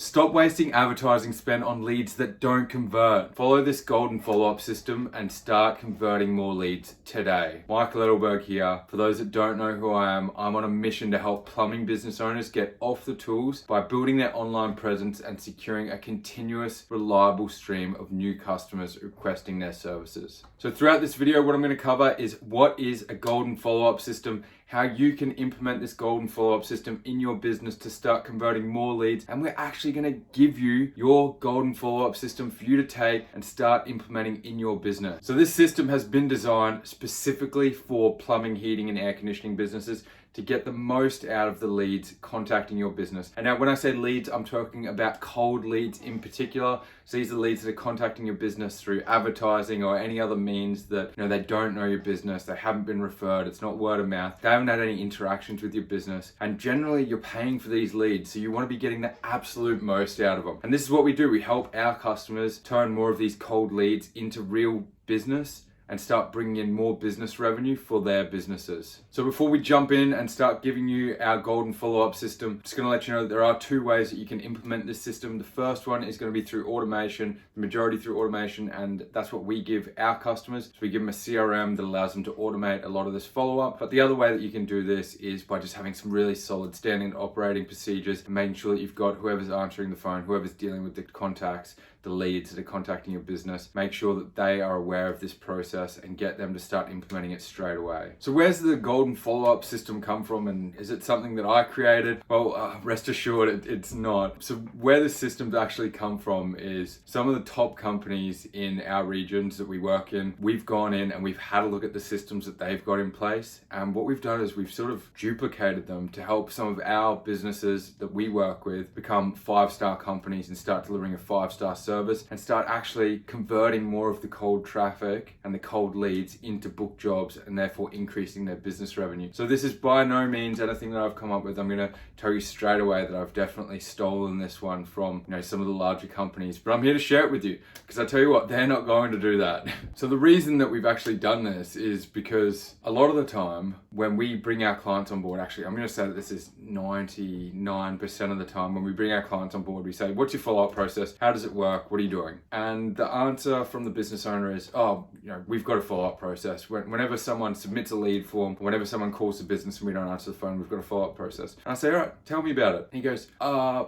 Stop wasting advertising spend on leads that don't convert. Follow this golden follow-up system and start converting more leads today. Michael Edelberg here. For those that don't know who I am, I'm on a mission to help plumbing business owners get off the tools by building their online presence and securing a continuous, reliable stream of new customers requesting their services. So throughout this video, what I'm going to cover is what is a golden follow-up system, how you can implement this golden follow-up system in your business to start converting more leads, and we're actually going to give you your golden follow-up system for you to take and start implementing in your business. So this system has been designed specifically for plumbing, heating, and air conditioning businesses to get the most out of the leads contacting your business. And now when I say leads, I'm talking about cold leads in particular. So these are leads that are contacting your business through advertising or any other means that, they don't know your business, they haven't been referred, it's not word of mouth, they haven't had any interactions with your business. And generally you're paying for these leads, so you want to be getting the absolute most out of them. And this is what we do. We help our customers turn more of these cold leads into real business and start bringing in more business revenue for their businesses. So before we jump in and start giving you our golden follow-up system, I'm just gonna let you know that there are two ways that you can implement this system. The first one is gonna be through automation, the majority through automation, and that's what we give our customers. So we give them a CRM that allows them to automate a lot of this follow-up. But the other way that you can do this is by just having some really solid standing operating procedures and making sure that you've got whoever's answering the phone, whoever's dealing with the contacts, the leads that are contacting your business, make sure that they are aware of this process and get them to start implementing it straight away. So where's the golden follow-up system come from, and is it something that I created? Well, rest assured it's not. So where the systems actually come from is some of the top companies in our regions that we work in. We've gone in and we've had a look at the systems that they've got in place, and what we've done is we've sort of duplicated them to help some of our businesses that we work with become 5-star companies and start delivering a 5-star service and start actually converting more of the cold traffic and the cold leads into book jobs and therefore increasing their business revenue. So this is by no means anything that I've come up with. I'm going to tell you straight away that I've definitely stolen this one from some of the larger companies, but I'm here to share it with you because I tell you what, they're not going to do that. So the reason that we've actually done this is because a lot of the time when we bring our clients on board, actually I'm going to say that this is 99% of the time when we bring our clients on board, we say, what's your follow-up process? How does it work? What are you doing? And the answer from the business owner is, we've got a follow-up process. Whenever someone submits a lead form, whenever someone calls the business and we don't answer the phone, we've got a follow-up process. And I say, all right, tell me about it. And he goes, and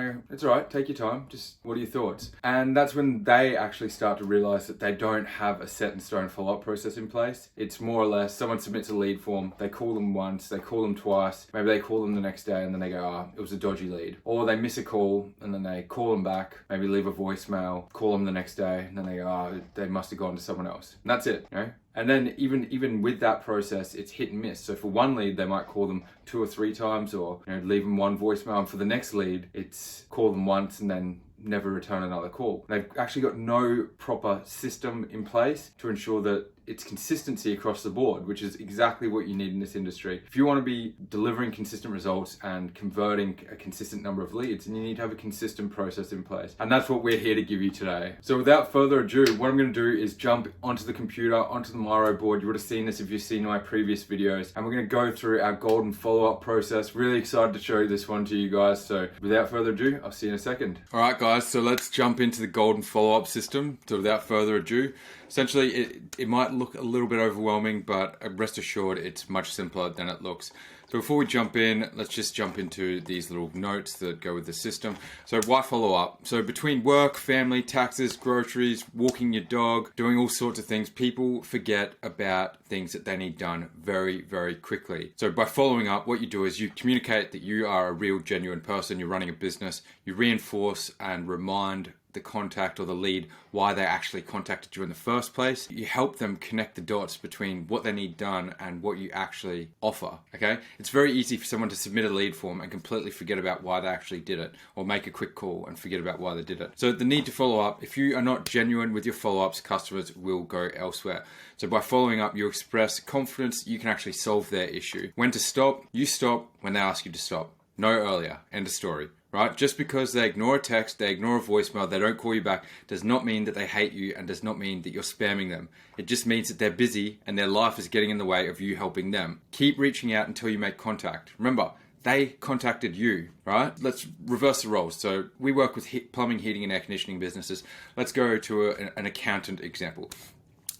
I go, it's all right, take your time, just what are your thoughts? And that's when they actually start to realize that they don't have a set in stone follow-up process in place. It's more or less someone submits a lead form, they call them once, they call them twice, maybe they call them the next day and then they go, it was a dodgy lead. Or they miss a call and then they call them back, maybe leave a voicemail, call them the next day and then they go, they must have gone to someone else. And that's it, And then even with that process, it's hit and miss. So for one lead, they might call them 2 or 3 times or leave them one voicemail. And for the next lead, it's call them once and then never return another call. They've actually got no proper system in place to ensure that it's consistency across the board, which is exactly what you need in this industry. If you want to be delivering consistent results and converting a consistent number of leads, then you need to have a consistent process in place. And that's what we're here to give you today. So without further ado, what I'm going to do is jump onto the computer, onto the Miro board. You would have seen this if you've seen my previous videos. And we're going to go through our golden follow-up process. Really excited to show this one to you guys. So without further ado, I'll see you in a second. All right, guys, so let's jump into the golden follow-up system. So without further ado, essentially it might look a little bit overwhelming, but rest assured it's much simpler than it looks. So before we jump in, let's just jump into these little notes that go with the system. So why follow up? So between work, family, taxes, groceries, walking your dog, doing all sorts of things, people forget about things that they need done very, very quickly. So by following up, what you do is you communicate that you are a real, genuine person, you're running a business, you reinforce and remind the contact or the lead why they actually contacted you in the first place. You help them connect the dots between what they need done and what you actually offer, okay? It's very easy for someone to submit a lead form and completely forget about why they actually did it, or make a quick call and forget about why they did it. So the need to follow up, if you are not genuine with your follow-ups, customers will go elsewhere. So by following up, you express confidence you can actually solve their issue. When to stop, you stop when they ask you to stop. No earlier. End of story. Right? Just because they ignore a text, they ignore a voicemail, they don't call you back, does not mean that they hate you and does not mean that you're spamming them. It just means that they're busy and their life is getting in the way of you helping them. Keep reaching out until you make contact. Remember, they contacted you, right? Let's reverse the roles. So we work with plumbing, heating, and air conditioning businesses. Let's go to an accountant example.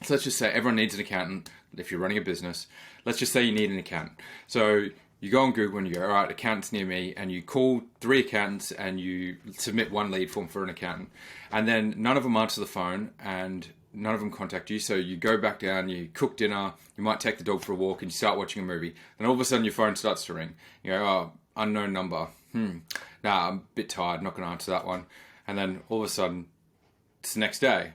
So let's just say everyone needs an accountant if you're running a business. Let's just say you need an accountant. So you go on Google and you go, all right, accountants near me, and you call 3 accountants and you submit 1 lead form for an accountant. And then none of them answer the phone and none of them contact you. So you go back down, you cook dinner, you might take the dog for a walk and you start watching a movie. Then all of a sudden your phone starts to ring. You go, oh, unknown number. Nah, I'm a bit tired, not going to answer that one. And then all of a sudden it's the next day,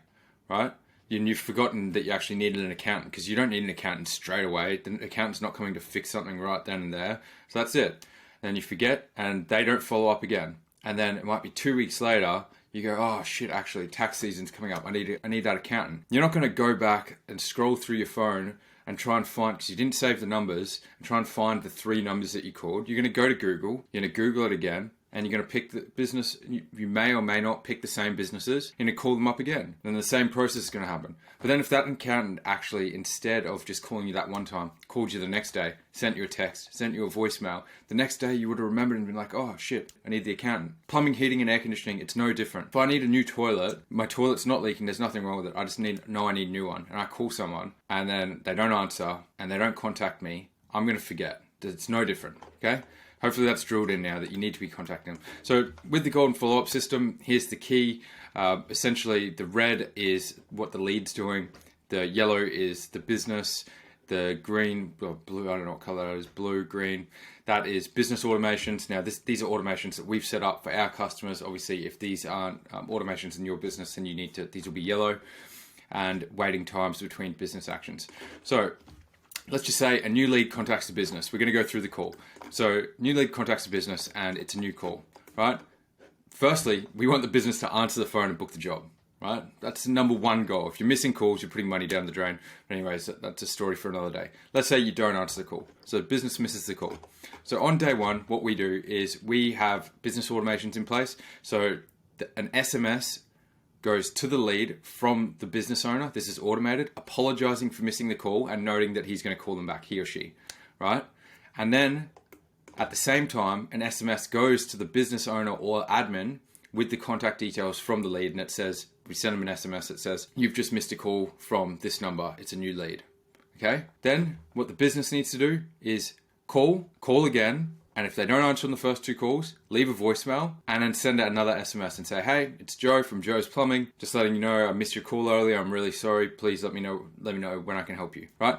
right? And you've forgotten that you actually needed an accountant, because you don't need an accountant straight away. The accountant's not coming to fix something right then and there. So that's it. Then you forget and they don't follow up again. And then it might be 2 weeks later, you go, oh shit, actually tax season's coming up. I need that accountant. You're not going to go back and scroll through your phone and try and find, because you didn't save the numbers, and try and find the 3 numbers that you called. You're going to go to Google, you're going to Google it again, and you're going to pick the business. You may or may not pick the same businesses. You're going to call them up again. And the same process is going to happen. But then if that accountant actually, instead of just calling you that one time, called you the next day, sent you a text, sent you a voicemail, the next day you would have remembered and been like, oh shit, I need the accountant. Plumbing, heating, and air conditioning, it's no different. If I need a new toilet, my toilet's not leaking, there's nothing wrong with it. I just know I need a new one. And I call someone and then they don't answer and they don't contact me, I'm going to forget. It's no different, okay? Hopefully that's drilled in now that you need to be contacting them. So with the golden follow-up system, here's the key. Essentially, the red is what the lead's doing. The yellow is the business. The green, well, blue, I don't know what color that is, blue, green. That is business automations. Now, these are automations that we've set up for our customers. Obviously, if these aren't automations in your business, then these will be yellow. And waiting times between business actions. So let's just say a new lead contacts the business. We're going to go through the call. So new lead contacts the business and it's a new call, right? Firstly, we want the business to answer the phone and book the job, right? That's the number 1 goal. If you're missing calls, you're putting money down the drain. But anyways, that's a story for another day. Let's say you don't answer the call. So the business misses the call. So on day 1, what we do is we have business automations in place. So an SMS goes to the lead from the business owner. This is automated, apologizing for missing the call and noting that he's going to call them back, he or she, right? And then at the same time, an SMS goes to the business owner or admin with the contact details from the lead. And it says, we send them an SMS that says, you've just missed a call from this number. It's a new lead. Okay. Then what the business needs to do is call again. And if they don't answer on the first 2 calls, leave a voicemail and then send out another SMS and say, hey, it's Joe from Joe's Plumbing. Just letting you know I missed your call earlier. I'm really sorry. Please let me know when I can help you, right?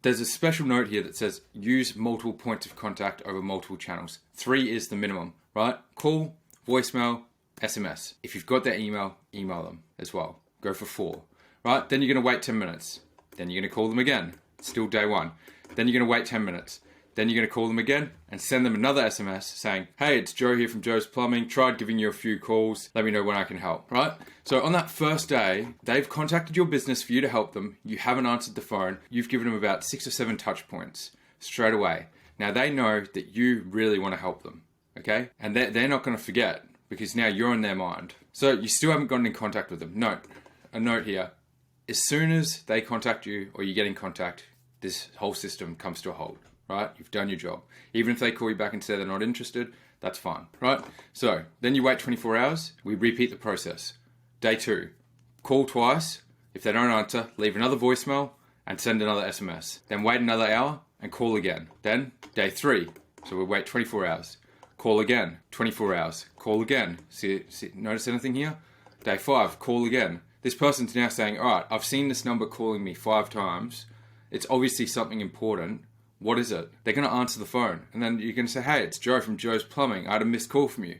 There's a special note here that says use multiple points of contact over multiple channels. 3 is the minimum, right? Call, voicemail, SMS. If you've got their email, email them as well. Go for 4, right? Then you're going to wait 10 minutes. Then you're going to call them again. Still day 1. Then you're going to wait 10 minutes. Then you're going to call them again and send them another SMS saying, hey, it's Joe here from Joe's Plumbing. Tried giving you a few calls. Let me know when I can help, right? So on that first day, they've contacted your business for you to help them. You haven't answered the phone. You've given them about 6 or 7 touch points straight away. Now they know that you really want to help them, okay? And they're not going to forget because now you're in their mind. So you still haven't gotten in contact with them. A note here. As soon as they contact you or you get in contact, this whole system comes to a halt. Right? You've done your job. Even if they call you back and say they're not interested, that's fine, right? So then you wait 24 hours, we repeat the process. Day 2, call twice. If they don't answer, leave another voicemail and send another SMS. Then wait another hour and call again. Then day 3, so we wait 24 hours. Call again, 24 hours. Call again. See, notice anything here? Day 5, call again. This person's now saying, all right, I've seen this number calling me 5 times. It's obviously something important. What is it? They're going to answer the phone. And then you're going to say, hey, it's Joe from Joe's Plumbing. I had a missed call from you.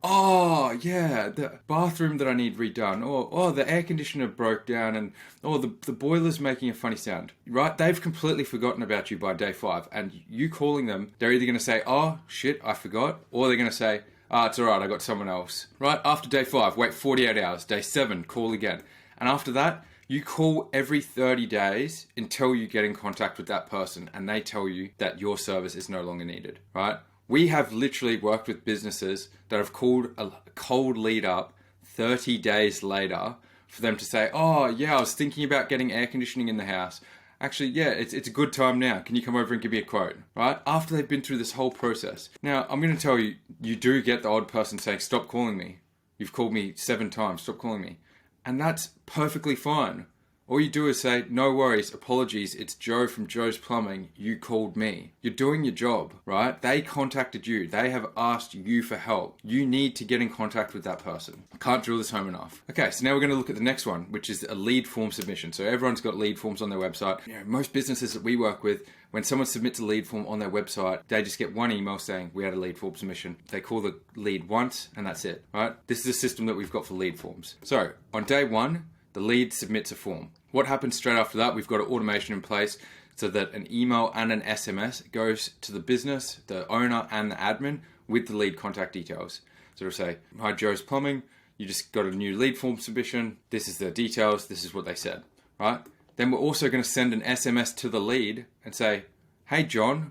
Oh, yeah, the bathroom that I need redone. Or the air conditioner broke down. And the boiler's making a funny sound. Right? They've completely forgotten about you by day 5. And you calling them, they're either going to say, oh, shit, I forgot. Or they're going to say, it's all right, I got someone else. Right? After day 5, wait 48 hours. Day 7, call again. And after that, you call every 30 days until you get in contact with that person and they tell you that your service is no longer needed, right? We have literally worked with businesses that have called a cold lead up 30 days later for them to say, oh yeah, I was thinking about getting air conditioning in the house. actually, yeah, it's a good time now. Can you come over and give me a quote, right? After they've been through this whole process. Now, I'm going to tell you, you do get the odd person saying, stop calling me. You've called me 7 times, stop calling me. And that's perfectly fine. All you do is say, no worries, apologies, it's Joe from Joe's Plumbing, you called me. You're doing your job, right? They contacted you. They have asked you for help. You need to get in contact with that person. Can't drill this home enough. Okay, so now we're going to look at the next one, which is a lead form submission. So everyone's got lead forms on their website. You know, most businesses that we work with, when someone submits a lead form on their website, they just get one email saying, we had a lead form submission. They call the lead once, and that's it, right? This is a system that we've got for lead forms. So on day 1, the lead submits a form. What happens straight after that? We've got an automation in place so that an email and an SMS goes to the business, the owner and the admin with the lead contact details. So it'll say, hi Joe's Plumbing, you just got a new lead form submission. This is the details. This is what they said, right? Then we're also going to send an SMS to the lead and say, hey John,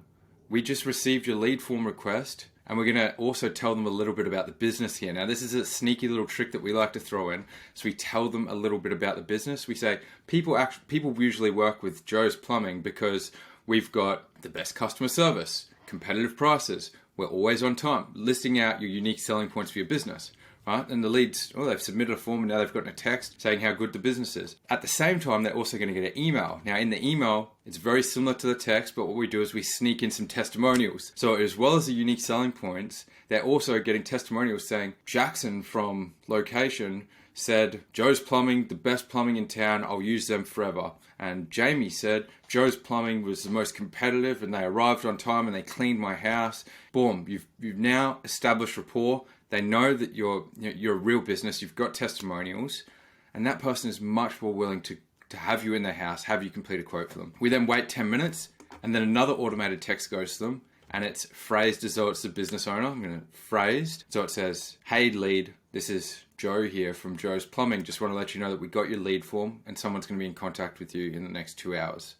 we just received your lead form request. And we're going to also tell them a little bit about the business here. Now, this is a sneaky little trick that we like to throw in. So we tell them a little bit about the business. We say, people usually work with Joe's Plumbing because we've got the best customer service, competitive prices, we're always on time, listing out your unique selling points for your business. Right? And the leads, they've submitted a form and now they've gotten a text saying how good the business is. At the same time, they're also going to get an email. Now in the email, it's very similar to the text, but what we do is we sneak in some testimonials. So as well as the unique selling points, they're also getting testimonials saying, Jackson from location said, Joe's Plumbing, the best plumbing in town, I'll use them forever. And Jamie said, Joe's Plumbing was the most competitive and they arrived on time and they cleaned my house. Boom, you've now established rapport. They know that you're a real business, you've got testimonials, and that person is much more willing to have you in their house, have you complete a quote for them. We then wait 10 minutes, and then another automated text goes to them, and it's phrased as though it's the business owner. I'm going to phrased. So it says, hey lead, this is Joe here from Joe's Plumbing. Just want to let you know that we got your lead form, and someone's going to be in contact with you in the next 2 hours,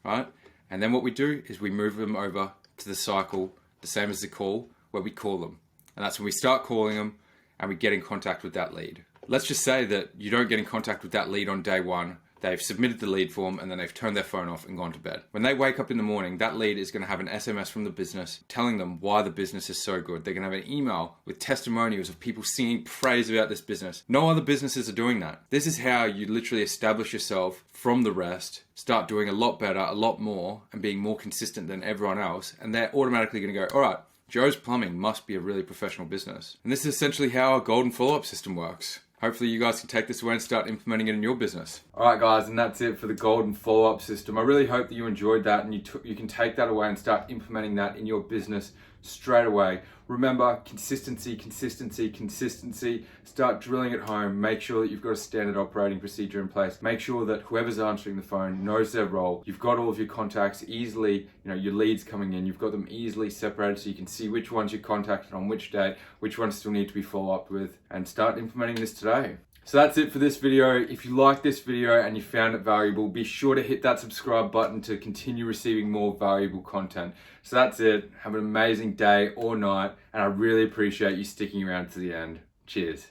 right? And then what we do is we move them over to the cycle, the same as the call, where we call them. And that's when we start calling them and we get in contact with that lead. Let's just say that you don't get in contact with that lead on day 1. They've submitted the lead form and then they've turned their phone off and gone to bed. When they wake up in the morning, that lead is going to have an SMS from the business telling them why the business is so good. They're going to have an email with testimonials of people singing praise about this business. No other businesses are doing that. This is how you literally establish yourself from the rest, start doing a lot better, a lot more, and being more consistent than everyone else. And they're automatically going to go, all right, Joe's Plumbing must be a really professional business. And this is essentially how our golden follow-up system works. Hopefully you guys can take this away and start implementing it in your business. All right, guys, and that's it for the golden follow-up system. I really hope that you enjoyed that and you can take that away and start implementing that in your business straight away. Remember, consistency, consistency, consistency. Start drilling at home. Make sure that you've got a standard operating procedure in place. Make sure that whoever's answering the phone knows their role. You've got all of your contacts easily, your leads coming in. You've got them easily separated so you can see which ones you contacted on which day, which ones still need to be followed up with, and start implementing this today. So that's it for this video. If you like this video and you found it valuable, be sure to hit that subscribe button to continue receiving more valuable content. So that's it. Have an amazing day or night, and I really appreciate you sticking around to the end. Cheers.